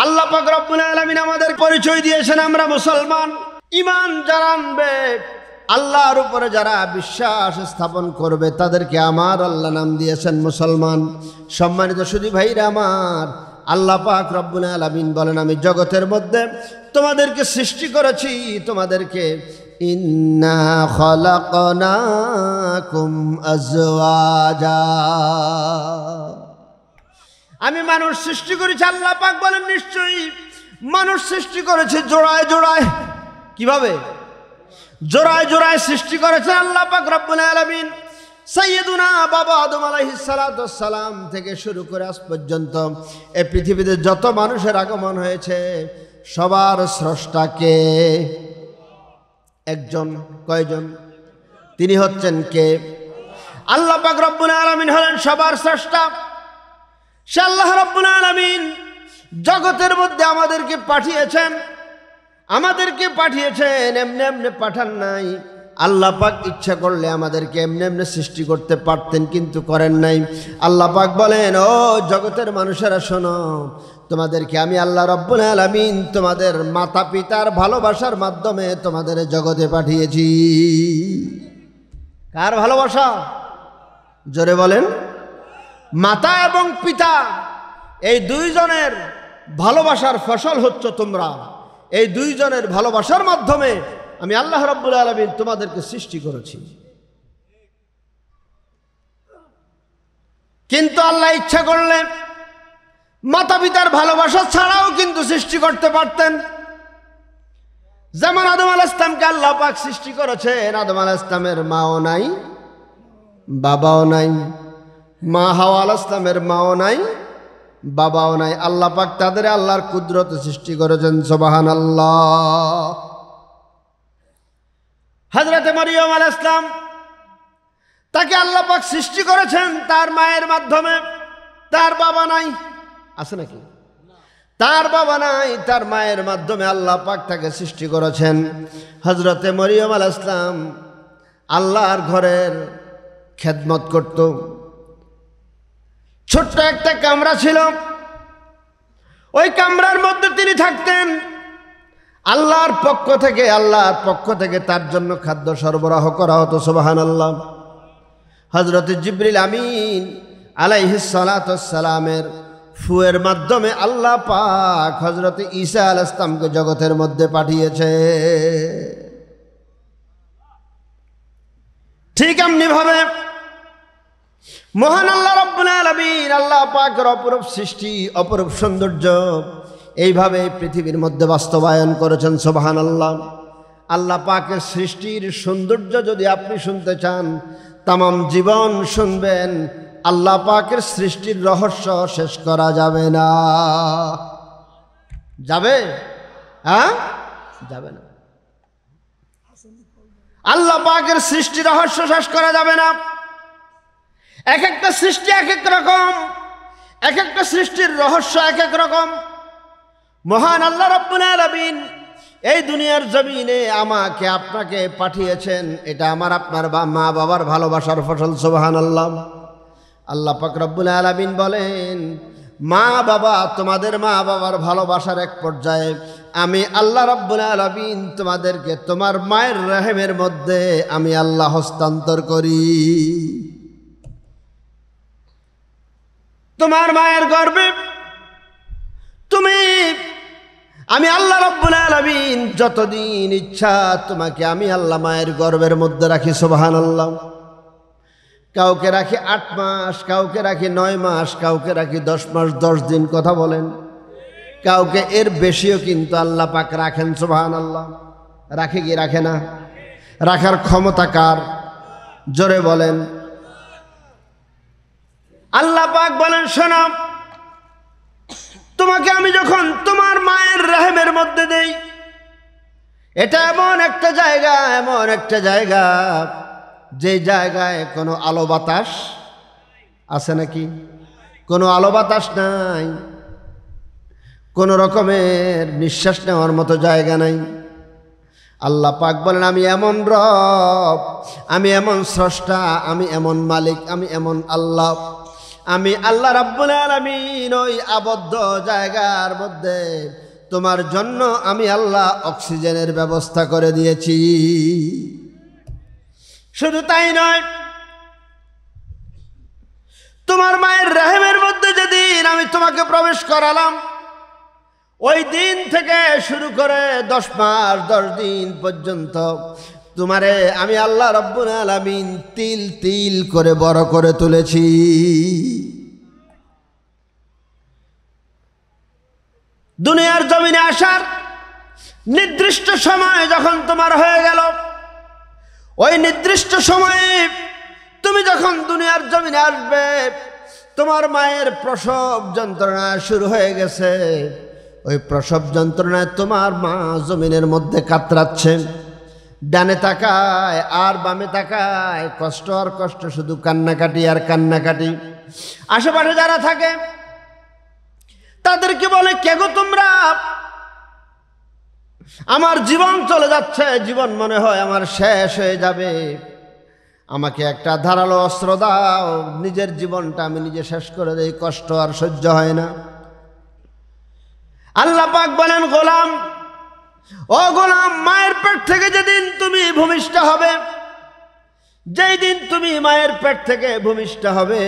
আল্লাহ পাক রব্বুল আলামিন আমাদের পরিচয় দিয়েছেন আমরা মুসলমান। ঈমান যারা আনবে, আল্লাহর উপরে যারা বিশ্বাস স্থাপন করবে, তাদেরকে আমার আল্লাহ নাম দিয়েছেন মুসলমান। সম্মানিত সুধী ভাইরা আমার, আল্লাহ পাক রব্বুল আলামিন বলেন, আমি জগতের মধ্যে তোমাদেরকে সৃষ্টি করেছি, তোমাদেরকে ইন্না খালাকনাকুম আজওয়াজা, আমি মানুষ সৃষ্টি করেছি। আল্লাহ পাক বলেন, নিশ্চয়ই মানুষ সৃষ্টি করেছে জোড়ায় জোড়ায়। কিভাবে? জোড়ায় জোড়ায় সৃষ্টি করেছে আল্লাহ পাক রব্বুল আলামিন। সাইয়্যিদুনা বাবা আদম আলাইহিস সালাতু ওয়াস সালাম থেকে শুরু করে আজ পর্যন্ত এই পৃথিবীতে যত মানুষের আগমন হয়েছে, সবার স্রষ্টা কে? একজন। কয়জন? তিনি হচ্ছেন কে? আল্লাহ পাক রব্বুল আলামিন হলেন সবার স্রষ্টা। সে আল্লাহ রব্বুল আলামিন জগতের মধ্যে আমাদেরকে পাঠিয়েছেন। এমনি এমনি পাঠান নাই। আল্লাহ পাক ইচ্ছা করলে আমাদেরকে এমনি এমনি সৃষ্টি করতে পারতেন, কিন্তু করেন নাই। আল্লাহ পাক বলেন, ও জগতের মানুষেরা শোনো, তোমাদেরকে আমি আল্লাহ রব্বুল আলামিন তোমাদের মাতা পিতার ভালোবাসার মাধ্যমে তোমাদের জগতে পাঠিয়েছি। কার ভালোবাসা? জোরে বলেন। মাতা এবং পিতা, এই দুইজনের ভালোবাসার ফসল হচ্ছে তোমরা। এই দুইজনের ভালোবাসার মাধ্যমে আমি আল্লাহ রাব্বুল আলামিন তোমাদেরকে সৃষ্টি করেছি। কিন্তু আল্লাহ ইচ্ছা করলে মাতা পিতার ভালোবাসা ছাড়াও কিন্তু সৃষ্টি করতে পারতেন। যেমন আদম আলাইহিস সালামকে আল্লাহ পাক সৃষ্টি করেছেন, আদম আলাইহিস সালামের মাও নাই, বাবাও নাই। মা হাওয়া আলাইহিস সালামের মাও নাই, বাবাও নাই। আল্লাহ পাক তাদের আল্লাহর কুদরতে সৃষ্টি করেছেন। সুবহানাল্লাহ। হযরতে মরিয়ম আলাইহিস সালাম, তাকে আল্লাহ পাক সৃষ্টি করেছেন তার মায়ের মাধ্যমে। তার বাবা নাই, আছে নাকি? তার বাবা নাই, তার মায়ের মাধ্যমে আল্লাহ পাক তাকে সৃষ্টি করেছেন। হযরতে মরিয়ম আলাইহিস সালাম আল্লাহর ঘরের খেদমত করত। ছোট্ট একটা কামরা ছিল, ওই কামরার মধ্যে তিনি থাকতেন। আল্লাহর পক্ষ থেকে তার জন্য খাদ্য সরবরাহ করা হতো। সুবহানাল্লাহ। হযরত জিবরিল আমিন আলাইহিস সালাতু ওয়াস সালামের ফুয়ের মাধ্যমে আল্লাহ পাক হযরত ঈসা আলাইহিস সালামকে জগতের মধ্যে পাঠিয়েছে। ঠিক এমনি ভাবে মহান আল্লাহ রাব্বুল আলামিন, আল্লাহ পাকের অপরূপ সৃষ্টি, অপরূপ সৌন্দর্য এইভাবে পৃথিবীর মধ্যে বাস্তবায়ন করেছেন। সুবহানাল্লাহ। আল্লাহ পাকের সৃষ্টির সৌন্দর্য যদি আপনি শুনতে চান, তামাম জীবন শুনবেন। আল্লাহ পাকের সৃষ্টির রহস্য শেষ করা যাবে না। যাবে? হ্যাঁ, যাবে না। আল্লাহ পাকের সৃষ্টির রহস্য শেষ করা যাবে না। এক একটা সৃষ্টি এক এক রকম, এক একটা সৃষ্টির রহস্য এক এক রকম। মহান আল্লাহ রাব্বুল আলামিন এই দুনিয়ার জমিনে আমাকে আপনাকে পাঠিয়েছেন, এটা আমার আপনার মা বাবার ভালোবাসার ফসল। সুবহানাল্লাহ। আল্লাহ পাক রব্বুল আলামিন বলেন, মা বাবা, তোমাদের মা বাবার ভালোবাসার এক পর্যায়ে আমি আল্লাহ রাব্বুল আলামিন তোমাদেরকে তোমার মায়ের রহমের মধ্যে আমি আল্লাহ হস্তান্তর করি। তোমার মায়ের গর্ভে আমি আল্লাহ রাব্বুল আলামিন যতদিন ইচ্ছা তোমাকে আমি আল্লাহ মায়ের গর্ভের মধ্যে রাখি। সুবহানাল্লাহ। কাউকে রাখি 8 মাস, কাউকে রাখি 9 মাস, কাউকে রাখি 10 মাস 10 দিন। কথা বলেন। কাউকে এর বেশিও কিন্তু আল্লাহ পাক রাখেন। সুবহানাল্লাহ। রাখে কি রাখে না? রাখার ক্ষমতা কার? জোরে বলেন। আল্লাহ পাক বলেন, শোনো, তোমাকে আমি যখন তোমার মায়ের রহমের মধ্যে দেই, এটা এমন একটা জায়গা যে জায়গায় কোনো আলো বাতাস আছে নাকি? কোনো আলো বাতাস নাই, কোনো রকমের নিঃশ্বাস নেওয়ার মতো জায়গা নাই। আল্লাহ পাক বলেন, আমি এমন রব, আমি এমন স্রষ্টা, আমি এমন মালিক, আমি এমন আল্লাহ। আমি আল্লাহ রাব্বুল আলামিন ওই আবদ্ধ জায়গার মধ্যে তোমার জন্য আমি আল্লাহ অক্সিজেনের ব্যবস্থা করে দিয়েছি। শুধু তাই নয়, তোমার মায়ের রহমের মধ্যে যেদিন আমি তোমাকে প্রবেশ করালাম, ওই দিন থেকে শুরু করে 10 মাস 10 দিন পর্যন্ত তোমারে আমি আল্লাহ রাব্বুল আলামিন তিল তিল করে বড় করে তুলেছি। দুনিয়ার জমিনে আসার নির্দিষ্ট সময় যখন তোমার হয়ে গেল, ওই নির্দিষ্ট সময়ে তুমি যখন দুনিয়ার জমিনে আসবে, তোমার মায়ের প্রসব যন্ত্রণা শুরু হয়ে গেছে। ওই প্রসব যন্ত্রণায় তোমার মা জমিনের মধ্যে কাতরাচ্ছে, ডানে তাকায় আর বামে তাকায়, কষ্ট আর কষ্ট, শুধু কান্নাকাটি আর কান্নাকাটি। আশেপাশে যারা থাকে তাদেরকে বলে, কে গো তোমরা? আমার জীবন চলে যাচ্ছে, জীবন মনে হয় আমার শেষ হয়ে যাবে, আমাকে একটা ধারালো অস্ত্র দাও, নিজের জীবনটা আমি নিজে শেষ করে দেই, কষ্ট আর সহ্য হয় না। আল্লাহ পাক বলেন, গোলাম, ও গোলাম, মায়ের পেট থেকে যেদিন তুমি ভূমিষ্ঠ হবে, যেই দিন তুমি মায়ের পেট থেকে ভূমিষ্ঠ হবে,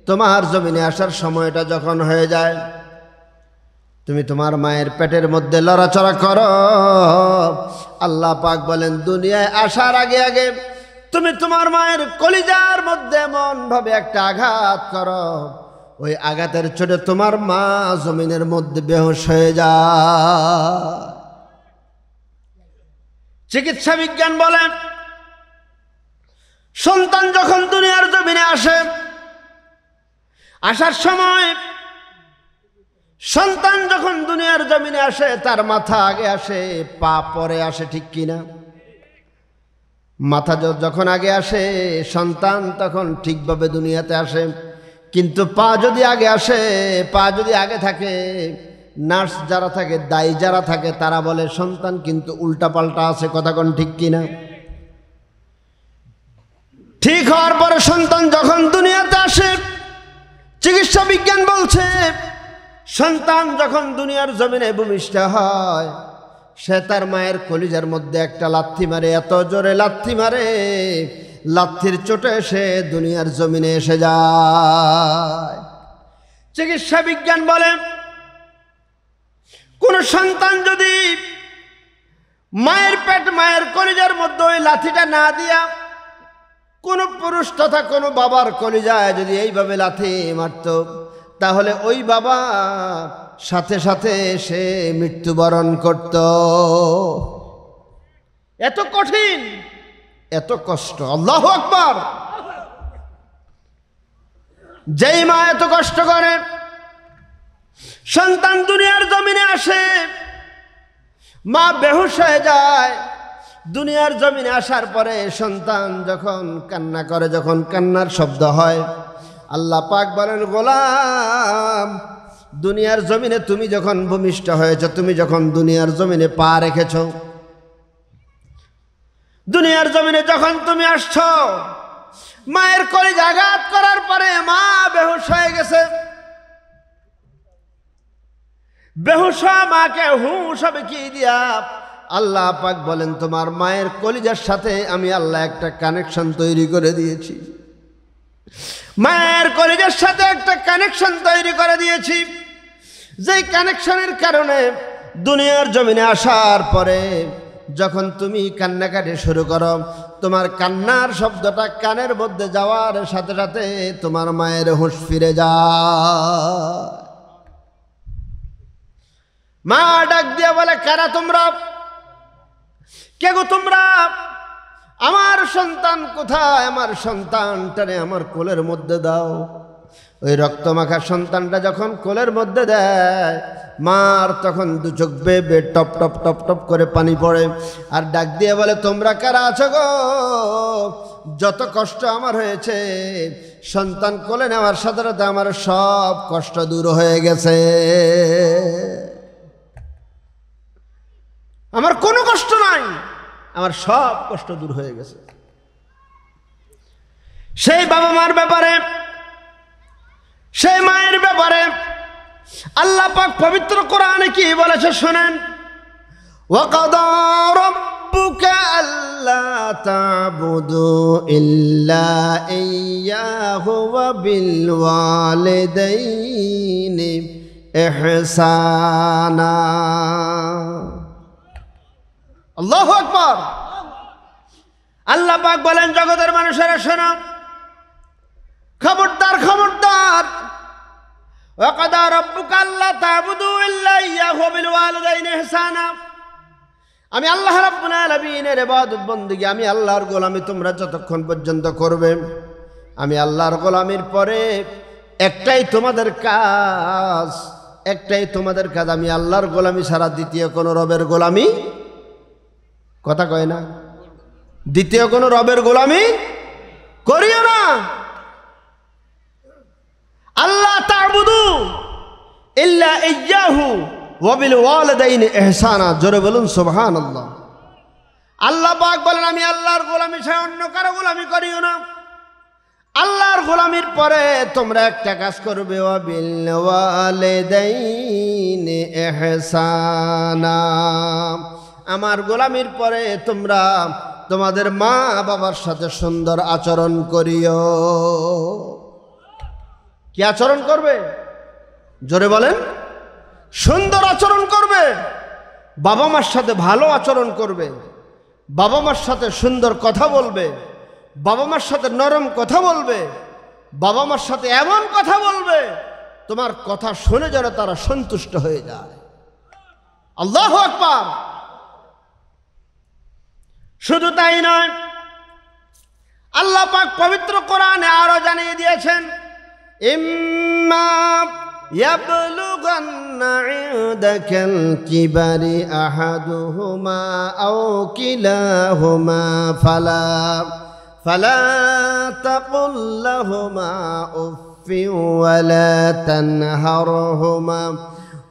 তোমার জমিনে আসার সময়টা যখন হয়ে যায়, তুমি তোমার মায়ের পেটের মধ্যে লড়াচড়া করো। আল্লাহ পাক বলেন, দুনিয়ায় আসার আগে আগে তুমি তোমার মায়ের কলিজার মধ্যে এমন ভাবে একটা আঘাত করো, ওই আঘাতের চোটে তোমার মা জমিনের মধ্যে বেহুশ হয়ে যায়। চিকিৎসা বিজ্ঞান বলেন, সন্তান যখন দুনিয়ার জমিনে আসে, আসার সময় সন্তান যখন দুনিয়ার জমিনে আসে, তার মাথা আগে আসে, পা পরে আসে, ঠিক কিনা? মাথা যখন আগে আসে সন্তান, তখন ঠিকভাবে দুনিয়াতে আসে। কিন্তু পা যদি আগে আসে, পা যদি আগে থাকে, নার্স যারা থাকে, দায়ী যারা থাকে, তারা বলে সন্তান কিন্তু উল্টা পাল্টা আছে। কথা কোন ঠিক কিনা? ঠিক হওয়ার পরে সন্তান যখন দুনিয়াতে আসে, চিকিৎসা বিজ্ঞান বলছে, সন্তান যখন দুনিয়ার জমিনে ভূমিষ্ঠ হয়, সে তার মায়ের কলিজার মধ্যে একটা লাথি মারে, এত জোরে লাথি মারে, লাথির চোটে সে দুনিয়ার জমিনে এসে যায়। চিকিৎসা বিজ্ঞান বলে, কোন সন্তান যদি মায়ের পেট, মায়ের কলিজার মধ্যে ওই লাথিটা না দিয়া, কোন পুরুষ তথা কোন বাবার কলিজায় যদি এইভাবে লাথি মারত, তাহলে ওই বাবা সাথে সাথে সে মৃত্যুবরণ করত। এত কঠিন, এত কষ্ট। আল্লাহু আকবার। যেই মা এত কষ্ট করে সন্তান দুনিয়ার জমিনে আসে, মা বেহুশ হয়ে যায়। দুনিয়ার জমিনে আসার পরে সন্তান যখন কান্না করে, যখন কান্নার শব্দ হয়, আল্লাহ পাক বলেন, গোলাম, দুনিয়ার জমিনে তুমি যখন ভূমিষ্ঠ হয়েছ, তুমি যখন দুনিয়ার জমিনে পা রেখেছ, দুনিয়ার জমিনে যখন তুমি আসছ, মায়ের কলিজা আঘাত করার পরে মা বেহুশ হয়ে গেছে। বেহুশ মাকে হুঁশ হবে কি দিয়া? আল্লাহ পাক বলেন, তোমার মায়ের কলিজার সাথে আমি আল্লাহ একটা কানেকশন তৈরি করে দিয়েছি। মায়ের কলিজার সাথে একটা কানেকশন তৈরি করে দিয়েছি, যেই কানেকশনের কারণে দুনিয়ার জমিনে আসার পরে যখন তুমি কান্নাকাটি শুরু করো, তোমার কান্নার শব্দটা কানের মধ্যে যাওয়ার সাথে সাথে তোমার মায়ের হুঁশ ফিরে যায়। মা ডাক দিয়া বলে, কারা তোমরা? কে গো তোমরা? আমার সন্তান কোথায়? আমার সন্তানটারে আমার কোলের মধ্যে দাও। ওই রক্তমাখা সন্তানটা যখন কোলের মধ্যে দেয়, মার তখন দু চোখ বেয়ে টপ টপ টপ টপ করে পানি পড়ে, আর ডাক দিয়ে বলে, তোমরা কারা আছো গো? যত কষ্ট আমার হয়েছে, সন্তান কোলে নেওয়ার সাথে সাথে আমার সব কষ্ট দূর হয়ে গেছে। আমার কোনো কষ্ট নাই, আমার সব কষ্ট দূর হয়ে গেছে। সেই বাবা মার ব্যাপারে সেই মায়ের ব্যাপারে আল্লাহ পাক পবিত্র কোরআনে কি বলেছে শুনেন, ওয়াকাদা রাব্বুকা আল্লা তা'বুদু ইল্লা ইয়্যাহু ওয়া বিল ওয়ালিদাইনি ইহসানা। আল্লাহু আকবার। আল্লাহ পাক বলেন, জগতের মানুষেরা শোনো, খবরদার খবরদার, ওয়াকাদা রাব্বুকা আল্লা তা'বুদু ইল্লা ইয়্যাহু ওয়া বিল ওয়ালিদাইনি ইহসানা। আমি আল্লাহ রাব্বুল আলামিনের ইবাদত বন্দেগী, আমি আল্লাহর গোলামি তোমরা যতক্ষণ পর্যন্ত করবে, আমি আল্লাহর গোলামির পরে একটাই তোমাদের কাজ, আমি আল্লাহর গোলামি ছাড়া দ্বিতীয় কোনো রবের গোলামি, কথা কয় না, দ্বিতীয় কোনো রবের গোলামি করিও না। আল্লাহ তা'বুদু ইল্লা ইয়্যাহু ওয়া বিল ওয়ালিদাইনি ইহসানা। জোরে বলুন সুবহানাল্লাহ। আল্লাহ পাক বলেন, আমি আল্লাহর গোলামি ছাড়া অন্য কারো গোলামি করিও না। আল্লাহর গোলামির পরে তোমরা একটা কাজ করবে, ওয়া বিল ওয়ালিদাইনি ইহসানা। আমার গোলামির পরে তোমরা তোমাদের মা বাবার সাথে সুন্দর আচরণ করিও। কি আচরণ করবে? জোরে বলেন। সুন্দর আচরণ করবে, বাবা মার সাথে ভালো আচরণ করবে, বাবা মার সাথে সুন্দর কথা বলবে, বাবা মার সাথে নরম কথা বলবে, বাবা মার সাথে এমন কথা বলবে তোমার কথা শুনে যেন তারা সন্তুষ্ট হয়ে যায়। আল্লাহু আকবার। শুধু তাই নয়, আল্লাহ পাক পবিত্র কোরআনে আরো জানিয়ে দিয়েছেন, ইম্মা ইয়াবলুগান্না ইনদাকাল কিবারি আহাদুহুমা আও কিলাহুমা ফালা তাকুল লাহুমা উফফিন ওয়ালা তানহারহুমা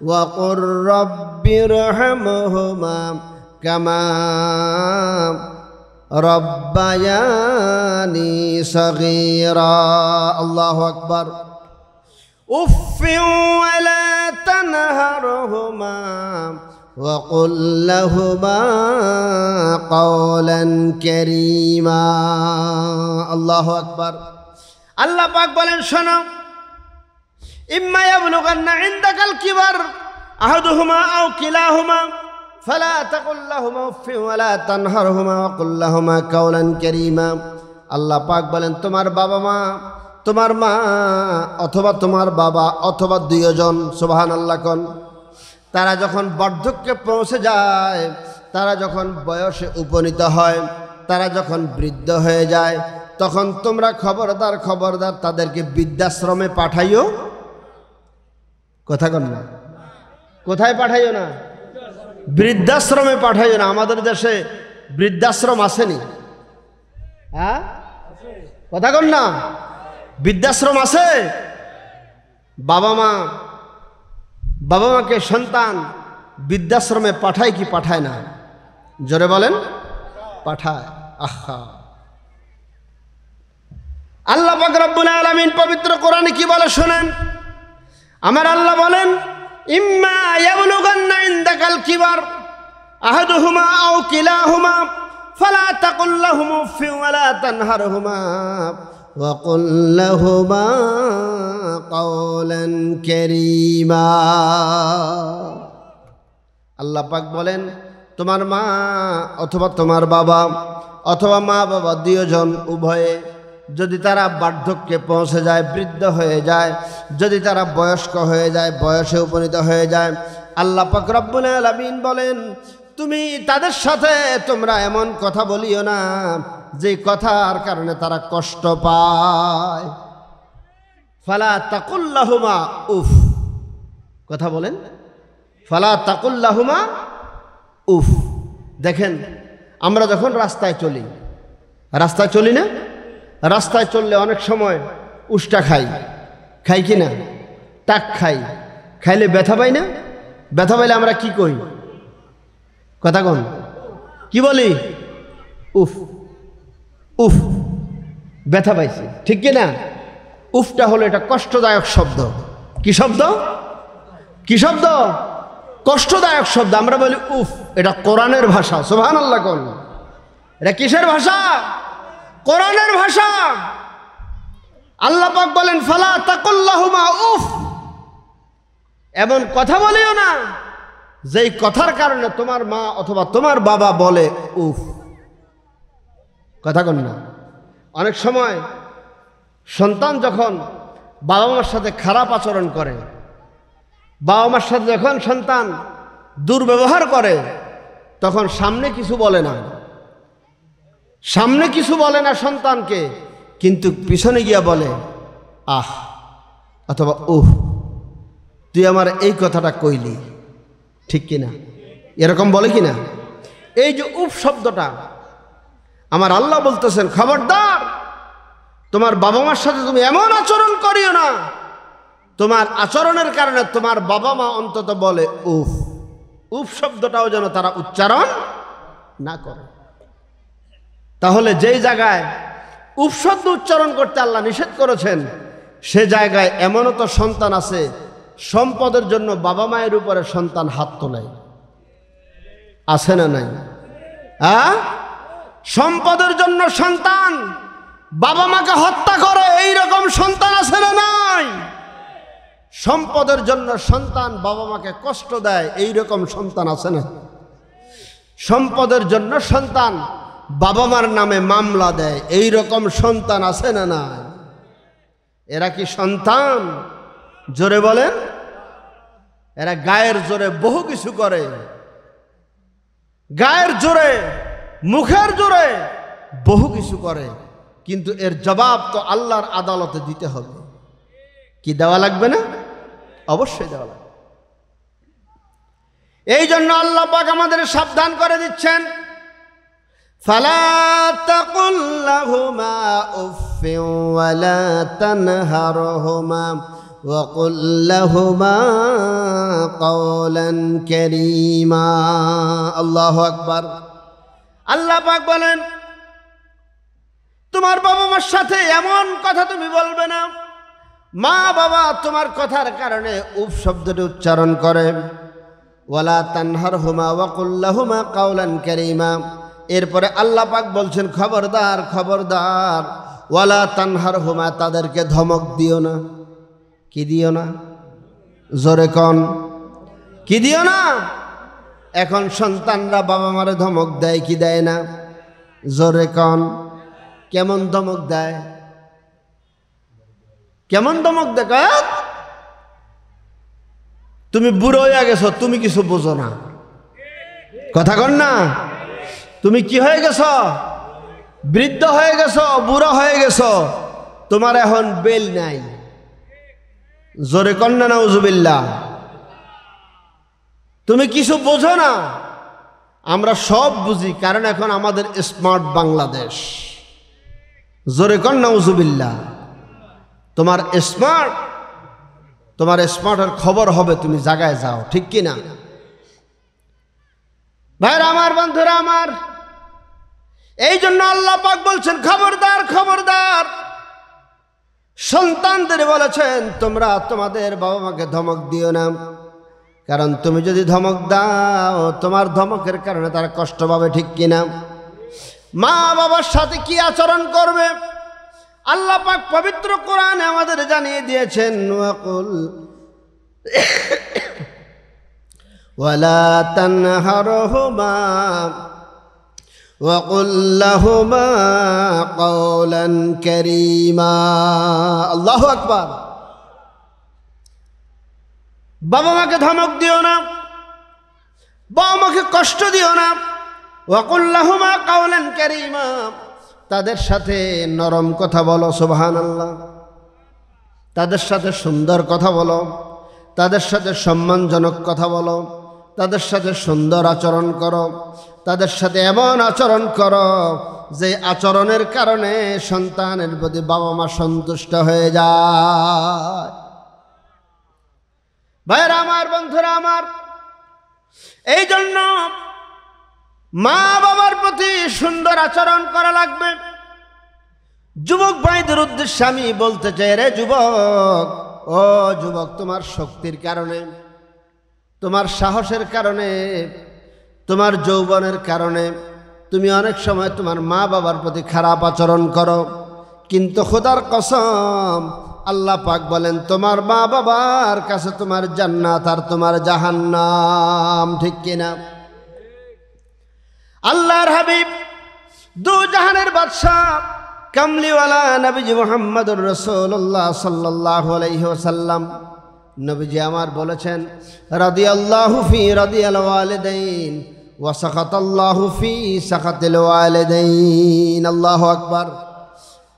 ওয়া কুর রাব্বিরহামহুমা কামা রব্বায়ানি সগীরা। আল্লাহু আকবার। উফফিন ওয়ালা তানহারহুমা ওয়া কুল লাহুমা কাওলান কারীমা। আল্লাহু আকবার। আল্লাহ পাক বলেন, শোনো, ইম্মা ইয়াবলুগান্না ইনদাকাল কিবার আহাদুহুমা আও কিলাহুমা ফালা তাকুল লাহুমা উফফিন ওয়ালা তানহারহুমা ওয়া কুল লাহুমা কাওলান কারীমা। আল্লাহ পাক বলেন, তোমার বাবা মা, তোমার মা অথবা তোমার বাবা অথবা দুইজন, সুবহানাল্লাহ কোন, তারা যখন বার্ধক্যে পৌঁছে যায়, তারা যখন বয়সে উপনীত হয়, তারা যখন বৃদ্ধ হয়ে যায়, তখন তোমরা খবরদার খবরদার তাদেরকে বৃদ্ধাশ্রমে পাঠাইও। কথা কন না, কোথায় পাঠাইও না? বৃদ্ধাশ্রমে পাঠাইও না। আমাদের দেশে বৃদ্ধাশ্রম আসেনি? হ্যাঁ, কথা কন না, বৃদ্ধাশ্রম আছে? বাবা মাকে সন্তান বৃদ্ধাশ্রমে পাঠায় কি পাঠায় না? জোরে বলেন, পাঠায়। আহা, আল্লাহ পাক রব্বুল আলামিন পবিত্র কোরআনে কি বলে শুনেন। আমার আল্লাহ বলেন, ইম্মা ইয়াবলুগান্না ইনদাকাল কিবার আহাদুহুমা আও কিলাহুমা ফালা তাকুল লাহুমা উফফিন ওয়ালা তানহারহুমা ওয়া কুল লাহুমা কাওলান কারীমা। আল্লাহ পাক বলেন, তোমার মা অথবা তোমার বাবা অথবা মা বাবা দুইজন উভয়ে যদি তারা বার্ধক্যে পৌঁছে যায়, বৃদ্ধ হয়ে যায়, যদি তারা বয়স্ক হয়ে যায়, বয়সে উপনীত হয়ে যায়, আল্লাহ পাক রব্বুল আলামিন বলেন, তুমি তাদের সাথে তোমরা এমন কথা বলিও না যে কথার কারণে তারা কষ্ট পায়। ফালা তাকুল লাহুমা উফ, কথা বলেন, ফালা তাকুল লাহুমা উফ। দেখেন, আমরা যখন রাস্তায় চলি না, রাস্তায় চললে অনেক সময় উষ্টা খাই কি না, টাক খাইলে ব্যথা পাই না? ব্যথা পাইলে আমরা কি কই? কথা কন, কি বলি? উফ উফ, ব্যথা পাইছি, ঠিক কি না? উফটা হলো এটা কষ্টদায়ক শব্দ। কি শব্দ? কি শব্দ? কষ্টদায়ক শব্দ। আমরা বলি উফ, এটা কোরআনের ভাষা। সুবহানাল্লাহ কোন? এটা কিসের ভাষা? কোরআনের ভাষা। আল্লাহ পাক বলেন ফালা তাকুল্লাহুমা উফ, এমন কথা বলিও না যেই কথার কারণে তোমার মা অথবা তোমার বাবা বলে উফ। কথা কন না? অনেক সময় সন্তান যখন বাবা মার সাথে খারাপ আচরণ করে, বাবা মার সাথে যখন সন্তান দুর্ব্যবহার করে, তখন সামনে কিছু বলে না, সামনে কিছু বলে না সন্তানকে, কিন্তু পিছনে গিয়া বলে আহ অথবা উহ, তুই আমার এই কথাটা কইলি, ঠিক কিনা? এরকম বলে কিনা? এই যে উফ শব্দটা, আমার আল্লাহ বলতেছেন খবরদার, তোমার বাবা মার সাথে তুমি এমন আচরণ করিও না, তোমার আচরণের কারণে তোমার বাবা মা অন্তত বলে উফ। উফ শব্দটাও যেন তারা উচ্চারণ না করে। তাহলে যেই জায়গায় উফ শব্দ উচ্চারণ করতে আল্লাহ নিষেধ করেছেন, সে জায়গায় এমনও তো সন্তান আছে, সম্পদের জন্য বাবা মায়ের উপরে সন্তান হাত তোলে। আছে না নাই? সম্পদের জন্য সন্তান বাবা মাকে হত্যা করে, এই রকম সন্তান আছে না নাই? সম্পদের জন্য সন্তান বাবা মাকে কষ্ট দেয়, এই রকম সন্তান আছে না? সম্পদের জন্য সন্তান বাবা মার নামে মামলা দেয়, এই রকম সন্তান আছে না নাই? এরা কি সন্তান? জোরে বলেন। এরা গায়ের জোরে বহু কিছু করে, গায়ের জোরে, মুখের জোরে বহু কিছু করে, কিন্তু এর জবাব তো আল্লাহর আদালতে দিতে হবে। কি দেওয়া লাগবে না? অবশ্যই দেওয়া লাগবে। এই জন্য আল্লাহ পাক আমাদের সাবধান করে দিচ্ছেন, ফালা তাকুল লাহুমা উফফিন ওয়ালা তানহারহুমা ওয়া কুল লাহুমা কাওলান কারীমা। আল্লাহু আকবার। আল্লাহ পাক বলেন, তোমার বাবা মার সাথে এমন কথা তুমি বলবে না। মা বাবা তোমার কথার কারণে উফ শব্দটি উচ্চারণ করে। ওয়ালা তানহারহুমা ওয়া কুল লাহুমা কাওলান কারীমা। এরপরে আল্লাহ পাক বলছেন খবরদার, খবরদার, ওয়ালা তানহারহুমা, তাদেরকে ধমক দিও না। কি দিও না? জোরে কন, কি দিও না? এখন সন্তানরা বাবা মারে ধমক দেয় কি দেয় না? জোরে কন, কেমন ধমক দেয়? কেমন ধমক দেয়? তুমি বুড়ো হয়ে গেছো, তুমি কিছু বোঝো না। কথা কন না? তুমি কি হয়ে গেছো? বৃদ্ধ হয়ে গেছো, বুড়ো হয়ে গেছো, তোমার এখন বেল নাই। জোরে কন না নাউজুবিল্লাহ। তুমি কিছু বোঝো না। আমরা সব বুঝি, কারণ এখন আমাদের স্মার্ট বাংলাদেশ। জোরে কন নাউজুবিল্লাহ। তোমার স্মার্টের খবর হবে, তুমি জায়গায় যাও, ঠিক কি না? ভাইরা আমার, বন্ধুরা আমার, এই জন্য আল্লাহ পাক বলছেন খবরদার, খবরদার। সন্তানদের বলেছেন তোমরা তোমাদের বাবা মাকে ধমক দিও না, কারণ তুমি যদি ধমক দাও, তোমার ধমকের কারণে তারা কষ্ট পাবে, ঠিক কিনা? মা বাবার সাথে কি আচরণ করবে আল্লাহ পাক পবিত্র কোরআনে আমাদের জানিয়ে দিয়েছেন। ওয়াকুল ওয়ালা তানহারহুমা ওয়াকুল লাহুমা কাওলান কারীমা। আল্লাহু আকবার। বাবা মাকে ধমক দিও না, বাবা মাকে কষ্ট দিও না। ওয়াকুল লাহুমা কাওলান কারীমা, তাদের সাথে নরম কথা বলো। সুবহানাল্লাহ। তাদের সাথে সুন্দর কথা বলো, তাদের সাথে সম্মানজনক কথা বলো, তাদের সাথে সুন্দর আচরণ করো, তাদের সাথে এমন আচরণ করো যে আচরণের কারণে সন্তানের প্রতি বাবা মা সন্তুষ্ট হয়ে যায়। ভাইরা আমার, বন্ধুরা আমার, এই জন্য মা বাবার প্রতি সুন্দর আচরণ করা লাগবে। যুবক ভাইদের উদ্দেশ্যে আমি বলতে চাই, রে যুবক, ও যুবক, তোমার শক্তির কারণে, তোমার সাহসের কারণে, তোমার যৌবনের কারণে তুমি অনেক সময় তোমার মা বাবার প্রতি খারাপ আচরণ করো, কিন্তু খোদার কসম আল্লাহ পাক বলেন তোমার মা বাবার কাছে তোমার জান্নাত আর তোমার জাহান্নাম। ঠিক কিনা? আল্লাহর হাবিব দু জাহানের বাদশাহ কামলিওয়ালা নবীজি মুহাম্মদুর রাসূলুল্লাহ সাল্লাল্লাহু আলাইহি ওয়াসাল্লাম নবীজি আমার বলেছেন, রাদিয়াল্লাহু ফি রাদিয়াল ওয়ালিদাইন ওয়া সাখাতাল্লাহু ফি সাখাতিল ওয়ালিদাইন। আল্লাহু আকবার।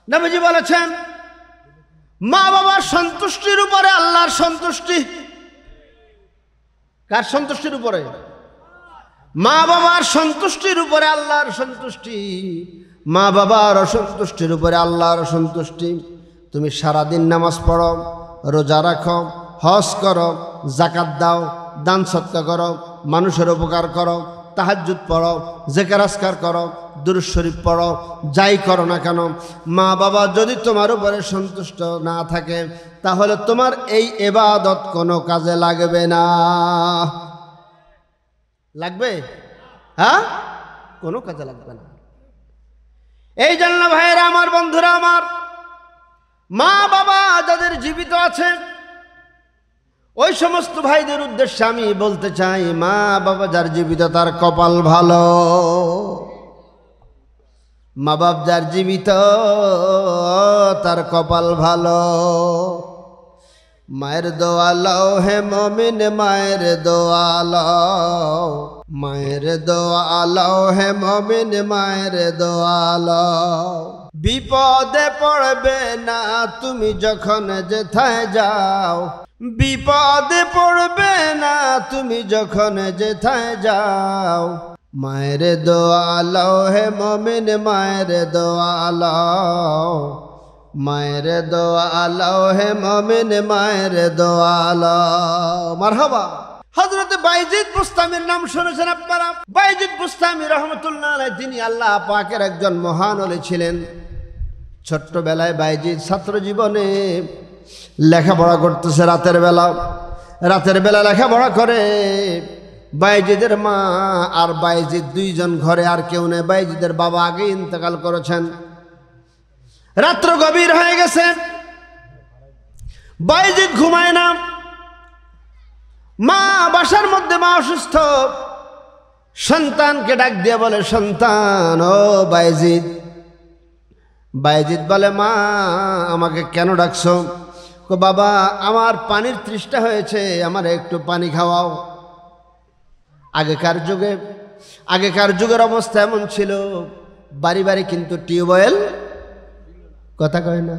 নবীজি বলেছেন, মা বাবার সন্তুষ্টির উপরে আল্লাহর সন্তুষ্টি। কার সন্তুষ্টির উপরে? মা বাবার সন্তুষ্টির উপরে আল্লাহর সন্তুষ্টি, মা বাবার অসন্তুষ্টির উপরে আল্লাহর অসন্তুষ্টি। তুমি সারাদিন নামাজ পড়ো, রোজা রাখো, হজ করো, যাকাত দাও, দান সদকা করো, মানুষের উপকার করো, তাহাজ্জুদ পড়ো, জিকির আজকার করো, দুরূদ শরীফ পড়ো, যাই করো না কেন, মা বাবা যদি তোমার উপরে সন্তুষ্ট না থাকে তাহলে তোমার এই ইবাদত কোনো কাজে লাগবে না। লাগবে? হ্যাঁ, কোনো কাজে লাগবে না। এই জন্য ভাইয়েরা আমার, বন্ধুরা আমার, মা বাবা যাদের জীবিত আছে ওই সমস্ত ভাইদের উদ্দেশ্যে আমি বলতে চাই, মা বাবা যার জীবিত তার কপাল ভালো। মা বাপ যার জীবিত তার কপাল ভালো। মায়ের দোয়া লও হে মুমিন, মায়ের দোয়া লও, মায়ের দোয়া লও হে মুমিন, মায়ের দোয়া লও। বিপদে পড়বে না তুমি যখন যেথায় যাও, বিপদে পড়বে না তুমি যখন যেথায় যাও। মায়ের দোয়া লও হে মুমিন, মায়ের দোয়া লও, মায়ের দোয়া লও হে মুমিন, মায়ের দোয়া লও। মারহাবা। হযরত বাইজিদ বুস্তামির নাম শুনেছেন আপনারা? বাইজিদ বুস্তামি রাহমাতুল্লাহ আলাইহি, তিনি আল্লাহ পাকের একজন মহান ওলি ছিলেন। ছোট্টবেলায় বাইজিদ ছাত্র জীবনে লেখাপড়া করতেছে রাতের বেলা লেখাপড়া করে। বাইজিদের মা আর বাইজিদ দুইজন ঘরে, আর কেউ নেই। বাইজিদের বাবা আগে ইন্তেকাল করেছেন। রাত্র গভীর হয়ে গেছে, বাইজিদ ঘুমায় না। মা বাসার মধ্যে, মা অসুস্থ। সন্তানকে ডাক দিয়ে বলে, সন্তান ও বাইজিদ। বাইজিদ বলে, মা আমাকে কেন ডাকছো? বাবা আমার পানির তৃষ্ণা হয়েছে, আমার একটু পানি খাওয়াও। আগেকার যুগের অবস্থা এমন ছিল, বাড়ি বাড়ি কিন্তু টিউবওয়েল, কথা কয় না,